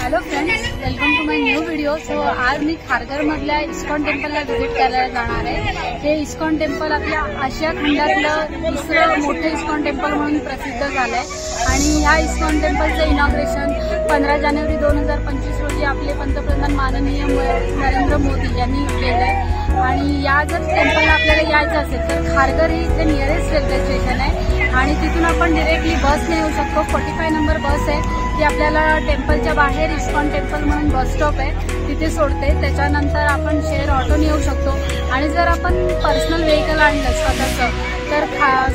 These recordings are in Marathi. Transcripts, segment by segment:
Hello friends, welcome to my new video. So आज मी खारघर मधल्या इस्कॉन टेम्पलला व्हिजिट करायला जाणार आहे। हे इस्कॉन टेम्पल आपल्या आशिया खंडातलं दुसरं मोठं इस्कॉन टेम्पल म्हणून प्रसिद्ध झालंय आणि ह्या इस्कॉन टेम्पलचं इनॉग्रेशन 15 जानेवारी 2025 रोजी आपले पंतप्रधान माननीय नरेंद्र मोदी यांनी केलंय। आणि या जर टेम्पलला आपल्याला यायचं असेल तर खारघर ही इथे नियरेस्ट रेल्वे स्टेशन आहे आणि तिथून आपण डायरेक्टली बसने येऊ शकतो। 45 नंबर बस आहे ती आपल्याला टेम्पलच्या बाहेर इस्कॉन टेम्पल म्हणून बस स्टॉप आहे तिथे सोडते। त्याच्यानंतर आपण शेअर ऑटोने येऊ शकतो आणि जर आपण पर्सनल व्हेकल आणलं स्वतःचं तर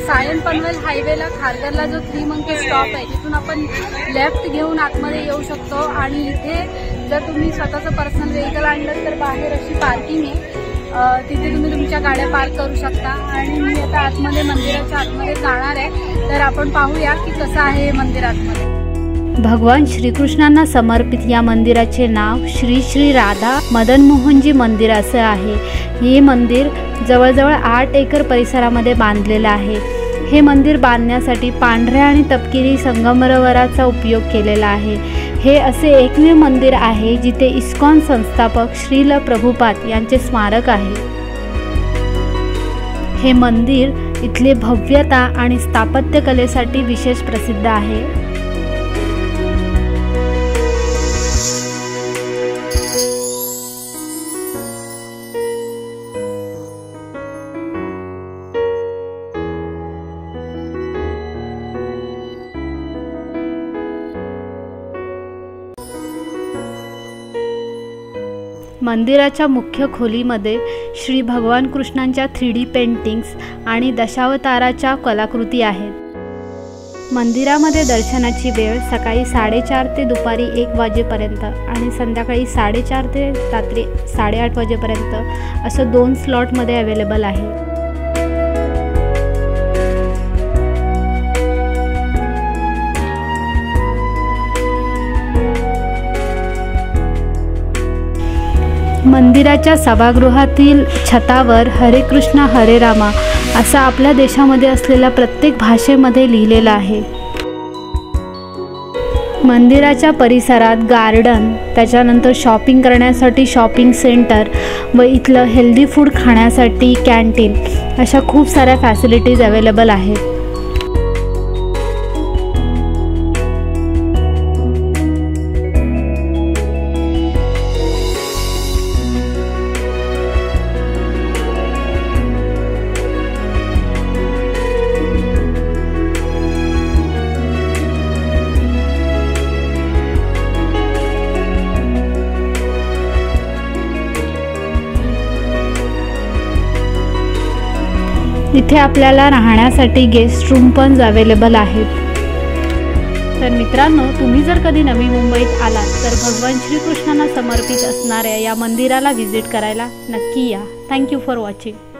सायन पनवेल हायवेला खारघरला जो 3 मंकी स्टॉप आहे तिथून आपण लेफ्ट घेऊन आतमध्ये येऊ शकतो। आणि इथे जर तुम्ही स्वतःचं पर्सनल व्हेकल आणलं तर बाहेर अशी पार्किंग आहे, तिथे तुम्ही तुमच्या गाड्या पार्क करू शकता। आणि मी आता आतमध्ये मंदिराच्या आतमध्ये जाणार आहे, तर आपण पाहूया की कसं आहे मंदिर आतमध्ये। भगवान श्रीकृष्णांना समर्पित या मंदिराचे नाव श्री श्री राधा मदन मोहनजी मंदिर असे आहे। हे मंदिर जवळजवळ 8 एकर परिसरामध्ये बांधलेले आहे। हे मंदिर बांधण्यासाठी पांढऱ्या आणि तपकिरी संगमरवराचा उपयोग केलेला आहे। हे असे एकमेव मंदिर आहे जिथे इस्कॉन संस्थापक श्रील प्रभुपाद यांचे स्मारक आहे। हे मंदिर इथले भव्यता आणि स्थापत्यकलेसाठी विशेष प्रसिद्ध आहे। मंदिराच्या मुख्य खोलीमध्ये श्री भगवान कृष्णांच्या 3D पेंटिंग्स आणि दशावताराच्या कलाकृती आहेत। मंदिरामध्ये दर्शनाची वेळ सकाळी 4:30 ते दुपारी 1 वाजेपर्यंत आणि संध्याकाळी 4:30 ते रात्री 8:30 वाजेपर्यंत असं 2 स्लॉटमध्ये अवेलेबल आहे। मंदिराच्या सभागृहातील छतावर हरे कृष्ण हरे रामा असा आपल्या देशामध्ये असलेल्या प्रत्येक भाषेमध्ये लिहिलेलं आहे। मंदिराच्या परिसरात गार्डन, त्याच्यानंतर शॉपिंग करण्यासाठी शॉपिंग सेंटर व इथलं हेल्दी फूड खाण्यासाठी कॅन्टीन अशा खूप साऱ्या फॅसिलिटीज अवेलेबल आहेत। इथे आपल्याला राहण्यासाठी गेस्ट रूम पण अवेलेबल आहेत। तर मित्रांनो, तुम्ही जर कधी नवी मुंबईत आलात तर भगवान श्रीकृष्णांना समर्पित असणाऱ्या या मंदिराला व्हिजिट करायला नक्की या। Thank you for watching.